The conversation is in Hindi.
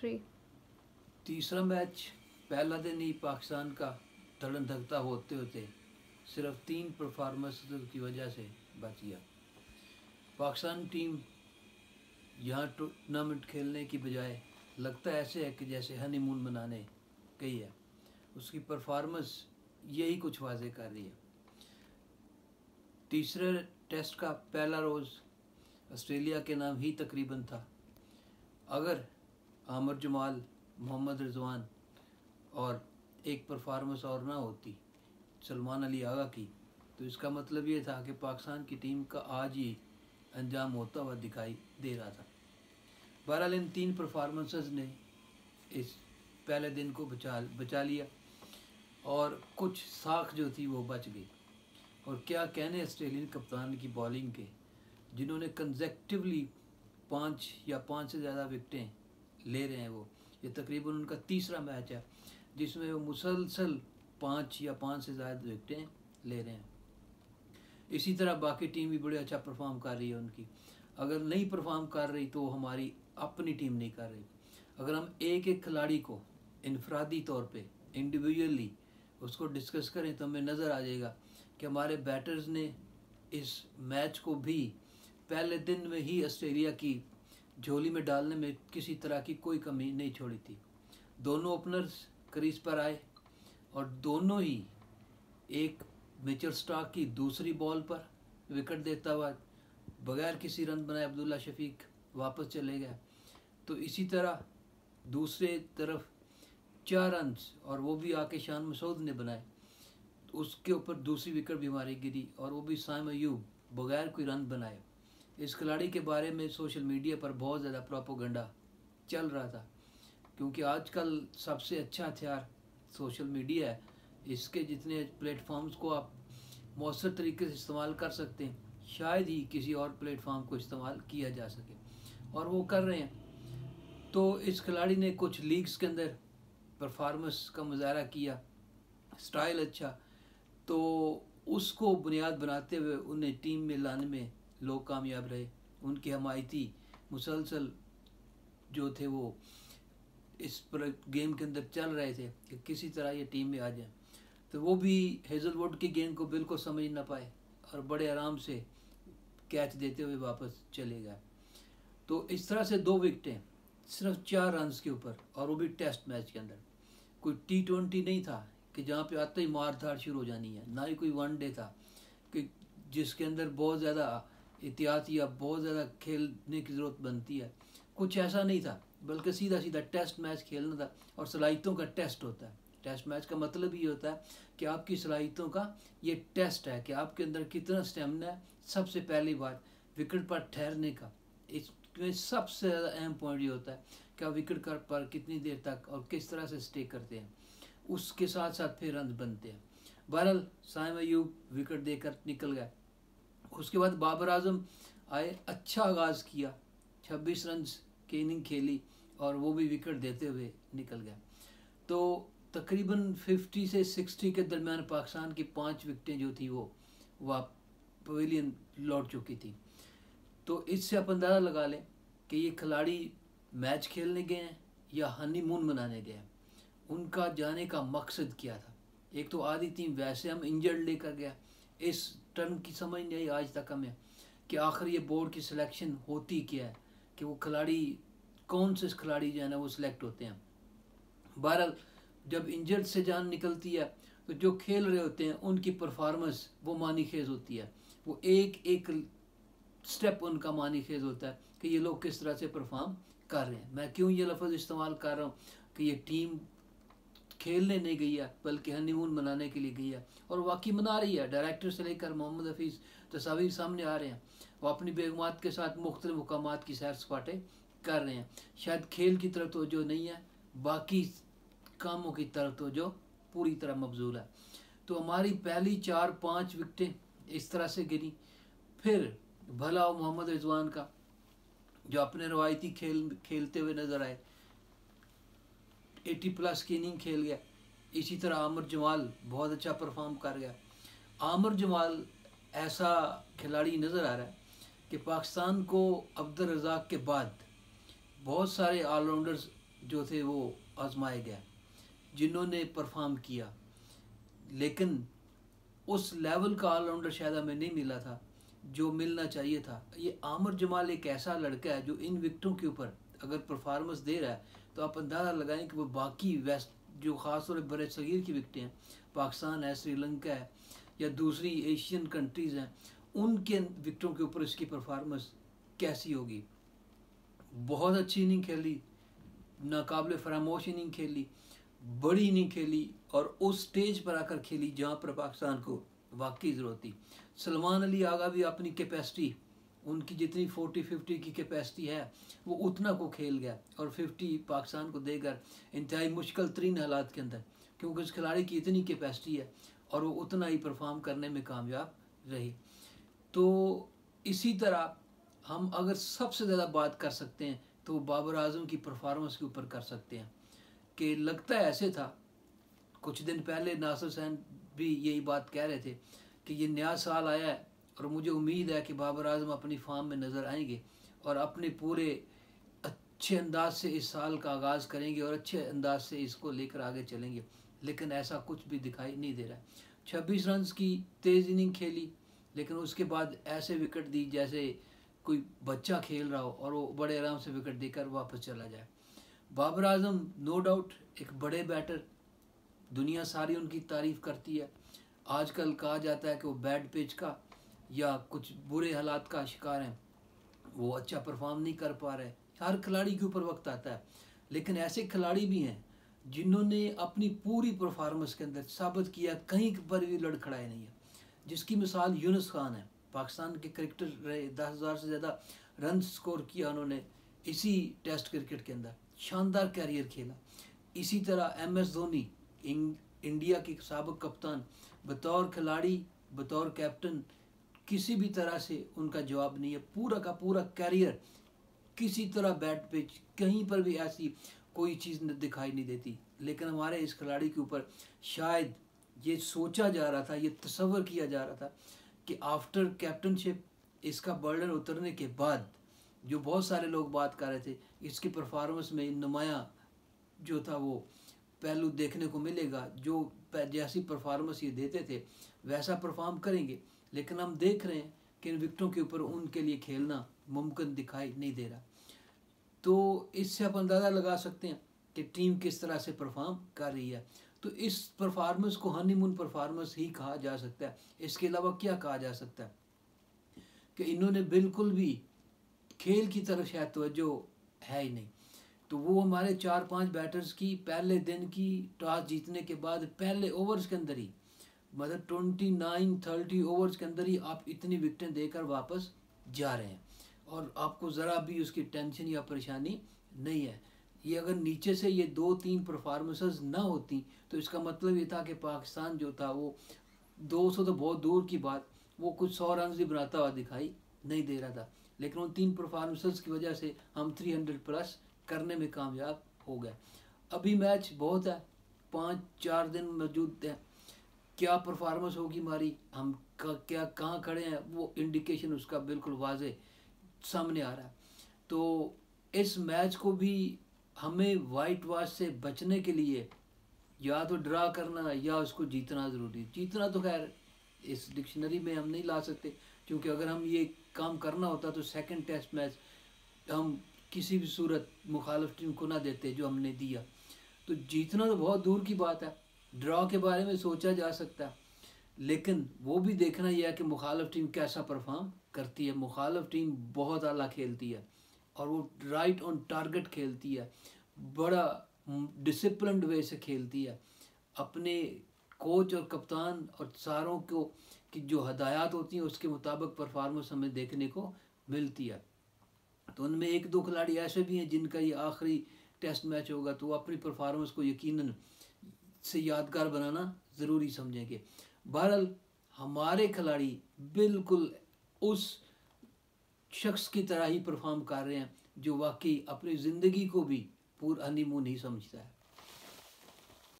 3। तीसरा मैच पहला दिन ही पाकिस्तान का धड़न धकता होते होते सिर्फ 3 परफॉर्मेंस की वजह से बच गया। पाकिस्तान टीम यहाँ टूर्नामेंट खेलने की बजाय लगता ऐसे है कि जैसे हनीमून मनाने गई है। उसकी परफॉर्मेंस यही कुछ वाजे कर रही है। तीसरे टेस्ट का पहला रोज़ ऑस्ट्रेलिया के नाम ही तकरीबन था। अगर आमिर जमाल, मोहम्मद रिजवान और एक परफॉर्मेंस और ना होती सलमान अली आगा की, तो इसका मतलब ये था कि पाकिस्तान की टीम का आज ही अंजाम होता हुआ दिखाई दे रहा था। बहरहाल इन 3 परफॉर्मेंसेस ने इस पहले दिन को बचा लिया और कुछ साख जो थी वो बच गई। और क्या कहने ऑस्ट्रेलियन कप्तान की बॉलिंग के, जिन्होंने कंसेक्टिवली 5 या 5 से ज़्यादा विकटें ले रहे हैं। वो ये तकरीबन उनका तीसरा मैच है जिसमें वो मुसलसल 5 या 5 से ज़्यादा विकटें ले रहे हैं। इसी तरह बाकी टीम भी बड़े अच्छा परफॉर्म कर रही है उनकी। अगर नहीं परफॉर्म कर रही तो हमारी अपनी टीम नहीं कर रही। अगर हम एक एक खिलाड़ी को इनफरादी तौर पे इंडिविजुअली उसको डिस्कस करें तो हमें नज़र आ जाएगा कि हमारे बैटर्स ने इस मैच को भी पहले दिन में ही ऑस्ट्रेलिया की झोली में डालने में किसी तरह की कोई कमी नहीं छोड़ी थी। दोनों ओपनर्स क्रीज पर आए और दोनों ही, एक मिचेल स्टार्क की दूसरी बॉल पर विकेट देता हुआ बगैर किसी रन बनाए अब्दुल्ला शफीक वापस चले गए। तो इसी तरह दूसरे तरफ 4 रन और वो भी आके शान मसूद ने बनाए। तो उसके ऊपर दूसरी विकेट भी हमारी गिरी और वो भी साइम अयूब बगैर कोई रन बनाए। इस खिलाड़ी के बारे में सोशल मीडिया पर बहुत ज़्यादा प्रोपेगेंडा चल रहा था, क्योंकि आजकल सबसे अच्छा हथियार सोशल मीडिया है। इसके जितने प्लेटफॉर्म्स को आप मौसर तरीके से इस्तेमाल कर सकते हैं, शायद ही किसी और प्लेटफॉर्म को इस्तेमाल किया जा सके, और वो कर रहे हैं। तो इस खिलाड़ी ने कुछ लीग्स के अंदर परफॉर्मेंस का मुजाहरा किया, स्टाइल अच्छा, तो उसको बुनियाद बनाते हुए उन्हें टीम में लाने में लोग कामयाब रहे। उनके हमायती मुसलसल जो थे वो इस पर गेम के अंदर चल रहे थे कि किसी तरह ये टीम में आ जाए। तो वो भी हेजलवुड की गेंद को बिल्कुल समझ ना पाए और बड़े आराम से कैच देते हुए वापस चले गए। तो इस तरह से 2 विकेटें सिर्फ 4 रन के ऊपर, और वो भी टेस्ट मैच के अंदर। कोई T20 नहीं था कि जहाँ पे आते ही मार धाड़ शुरू हो जानी है, ना ही कोई वनडे था कि जिसके अंदर बहुत ज़्यादा एहतियात या बहुत ज़्यादा खेलने की ज़रूरत बनती है। कुछ ऐसा नहीं था, बल्कि सीधा सीधा टेस्ट मैच खेलना था और सलाहियतों का टेस्ट होता है। टेस्ट मैच का मतलब ये होता है कि आपकी सलाहियतों का ये टेस्ट है कि आपके अंदर कितना स्टेमिना है। सबसे पहली बात विकेट पर ठहरने का, इसमें सबसे ज़्यादा अहम पॉइंट ये होता है कि आप विकेट पर कितनी देर तक और किस तरह से स्टे करते हैं, उसके साथ साथ फिर रन बनते हैं। बहरहाल साइम अयूब विकेट देकर निकल गए। उसके बाद बाबर आजम आए, अच्छा आगाज़ किया, 26 रन की इनिंग खेली और वो भी विकेट देते हुए निकल गया। तो तकरीबन 50 से 60 के दरमियान पाकिस्तान की 5 विकेटें जो थी वो पवेलियन लौट चुकी थी। तो इससे आप अंदाज़ा लगा लें कि ये खिलाड़ी मैच खेलने गए हैं या हनीमून मनाने गए हैं। उनका जाने का मकसद क्या था। एक तो आधी टीम वैसे हम इंजर्ड लेकर गया, इस टर्म की समझ नहीं आई आज तक हमें कि आखिर ये बोर्ड की सिलेक्शन होती क्या है, कि वो खिलाड़ी कौन से खिलाड़ी जो है ना वो सिलेक्ट होते हैं। बहरहाल जब इंजर्ड से जान निकलती है तो जो खेल रहे होते हैं उनकी परफॉर्मेंस वो मानी खेज होती है। वो एक एक स्टेप उनका मानी खेज होता है कि ये लोग किस तरह से परफॉर्म कर रहे हैं। मैं क्यों ये लफ्ज़ इस्तेमाल कर रहा हूँ कि ये टीम खेलने नहीं गई है बल्कि हनीमून मनाने के लिए गई है, और वाकई मना रही है। डायरेक्टर से लेकर मोहम्मद हफीज़ तस्वीर सामने आ रहे हैं, वो अपनी बेगमात के साथ मुख्तलिफ मुकामात की सैर सपाटे कर रहे हैं। शायद खेल की तरफ तो जो नहीं है, बाकी कामों की तरफ तो जो पूरी तरह मबजूल है। तो हमारी पहली 4-5 विकेटें इस तरह से गिरी। फिर भला मोहम्मद रिजवान का जो अपने रवायती खेलते हुए नजर आए, 80+ की इनिंग खेल गया। इसी तरह आमिर जमाल बहुत अच्छा परफॉर्म कर गया। आमिर जमाल ऐसा खिलाड़ी नज़र आ रहा है कि पाकिस्तान को अब्दुल रज़ाक के बाद बहुत सारे ऑलराउंडर्स जो थे वो आजमाए गए, जिन्होंने परफॉर्म किया, लेकिन उस लेवल का ऑलराउंडर शायद हमें नहीं मिला था जो मिलना चाहिए था। ये आमिर जमाल एक ऐसा लड़का है जो इन विकेटों के ऊपर अगर परफॉर्मेंस दे रहा है तो आप अंदाज़ा लगाएं कि वो बाकी वेस्ट जो ख़ास तौर पर बड़े सगीर की विकेटें हैं, पाकिस्तान है, श्रीलंका है या दूसरी एशियन कंट्रीज़ हैं, उनके विकेटों के ऊपर इसकी परफॉर्मेंस कैसी होगी। बहुत अच्छी इनिंग खेली, नाकाबिले फरामोश इनिंग खेली, बड़ी इनिंग खेली और उस स्टेज पर आकर खेली जहाँ पर पाकिस्तान को वाकई ज़रूरत थी। सलमान अली आगा भी अपनी कैपेसिटी, उनकी जितनी 40-50 की कैपेसिटी है वो उतना को खेल गया और 50 पाकिस्तान को देकर इंतहाई मुश्किल तरीन हालात के अंदर, क्योंकि उस खिलाड़ी की इतनी कैपेसिटी है और वो उतना ही परफॉर्म करने में कामयाब रही। तो इसी तरह हम अगर सबसे ज़्यादा बात कर सकते हैं तो बाबर आजम की परफॉर्मेंस के ऊपर कर सकते हैं कि लगता है ऐसे था, कुछ दिन पहले नासिर हुसैन भी यही बात कह रहे थे कि ये नया साल आया है और मुझे उम्मीद है कि बाबर आजम अपनी फॉर्म में नज़र आएंगे और अपने पूरे अच्छे अंदाज से इस साल का आगाज़ करेंगे और अच्छे अंदाज से इसको लेकर आगे चलेंगे, लेकिन ऐसा कुछ भी दिखाई नहीं दे रहा है। 26 रन की तेज़ इनिंग खेली, लेकिन उसके बाद ऐसे विकेट दी जैसे कोई बच्चा खेल रहा हो और वो बड़े आराम से विकेट देकर वापस चला जाए। बाबर आजम नो डाउट एक बड़े बैटर, दुनिया सारी उनकी तारीफ़ करती है। आजकल कहा जाता है कि वो बैड पिच का या कुछ बुरे हालात का शिकार हैं, वो अच्छा परफॉर्म नहीं कर पा रहे। हर खिलाड़ी के ऊपर वक्त आता है, लेकिन ऐसे खिलाड़ी भी हैं जिन्होंने अपनी पूरी परफॉर्मेंस के अंदर साबित किया कहीं पर भी लड़खड़ाए नहीं है, जिसकी मिसाल यूनुस खान है। पाकिस्तान के क्रिकेटर रहे, 10,000 से ज़्यादा रन स्कोर किया उन्होंने इसी टेस्ट क्रिकेट के अंदर, शानदार कैरियर खेला। इसी तरह MS धोनी, इंडिया के साबिक कप्तान, बतौर खिलाड़ी, बतौर कैप्टन किसी भी तरह से उनका जवाब नहीं है। पूरा का पूरा कैरियर किसी तरह बैट पिच कहीं पर भी ऐसी कोई चीज़ दिखाई नहीं देती, लेकिन हमारे इस खिलाड़ी के ऊपर शायद ये सोचा जा रहा था, ये तस्वर किया जा रहा था कि आफ्टर कैप्टनशिप इसका बर्डन उतरने के बाद जो बहुत सारे लोग बात कर रहे थे, इसकी परफॉर्मेंस में नुमाया जो था वो पहलू देखने को मिलेगा, जो जैसी परफॉर्मेंस ये देते थे वैसा परफॉर्म करेंगे, लेकिन हम देख रहे हैं कि इन विकेटों के ऊपर उनके लिए खेलना मुमकिन दिखाई नहीं दे रहा। तो इससे आप अंदाज़ा लगा सकते हैं कि टीम किस तरह से परफॉर्म कर रही है। तो इस परफॉर्मेंस को हनीमून परफॉर्मेंस ही कहा जा सकता है, इसके अलावा क्या कहा जा सकता है कि इन्होंने बिल्कुल भी खेल की तरफ शायद तवज्जो है ही नहीं। तो वो हमारे 4-5 बैटर्स की पहले दिन की टॉस जीतने के बाद पहले ओवर्स के अंदर ही, मतलब 29-30 ओवर्स के अंदर ही आप इतनी विकेटें देकर वापस जा रहे हैं और आपको ज़रा भी उसकी टेंशन या परेशानी नहीं है। ये अगर नीचे से ये 2-3 परफॉर्मेंसेस ना होती तो इसका मतलब ये था कि पाकिस्तान जो था वो 200 तो बहुत दूर की बात, वो कुछ 100 रन भी बनाता हुआ दिखाई नहीं दे रहा था, लेकिन उन 3 परफॉर्मेंसेस की वजह से हम 300 प्लस करने में कामयाब हो गए। अभी मैच बहुत है, 5-4 दिन मौजूद हैं, क्या परफॉर्मेंस होगी हमारी, हम क्या कहाँ खड़े हैं, वो इंडिकेशन उसका बिल्कुल वाजे सामने आ रहा है। तो इस मैच को भी हमें वाइट वॉश से बचने के लिए या तो ड्रा करना या उसको जीतना ज़रूरी। जीतना तो खैर इस डिक्शनरी में हम नहीं ला सकते, क्योंकि अगर हम ये काम करना होता तो सेकंड टेस्ट मैच हम किसी भी सूरत मुखालिफ टीम को ना देते जो हमने दिया। तो जीतना तो बहुत दूर की बात है, ड्रॉ के बारे में सोचा जा सकता है, लेकिन वो भी देखना यह है कि मुखालिफ टीम कैसा परफॉर्म करती है। मुखालिफ टीम बहुत आला खेलती है और वो राइट ऑन टारगेट खेलती है, बड़ा डिसिप्लिन्ड वे से खेलती है, अपने कोच और कप्तान और सारों को की जो हदायत होती हैं उसके मुताबिक परफॉर्मेंस हमें देखने को मिलती है। तो उनमें 1-2 खिलाड़ी ऐसे भी हैं जिनका ये आखिरी टेस्ट मैच होगा, तो वो अपनी परफॉर्मेंस को यकीनन से यादगार बनाना ज़रूरी समझेंगे। बहरहाल हमारे खिलाड़ी बिल्कुल उस शख्स की तरह ही परफॉर्म कर रहे हैं जो वाकई अपनी ज़िंदगी को भी पूरा हनीमून ही समझता है।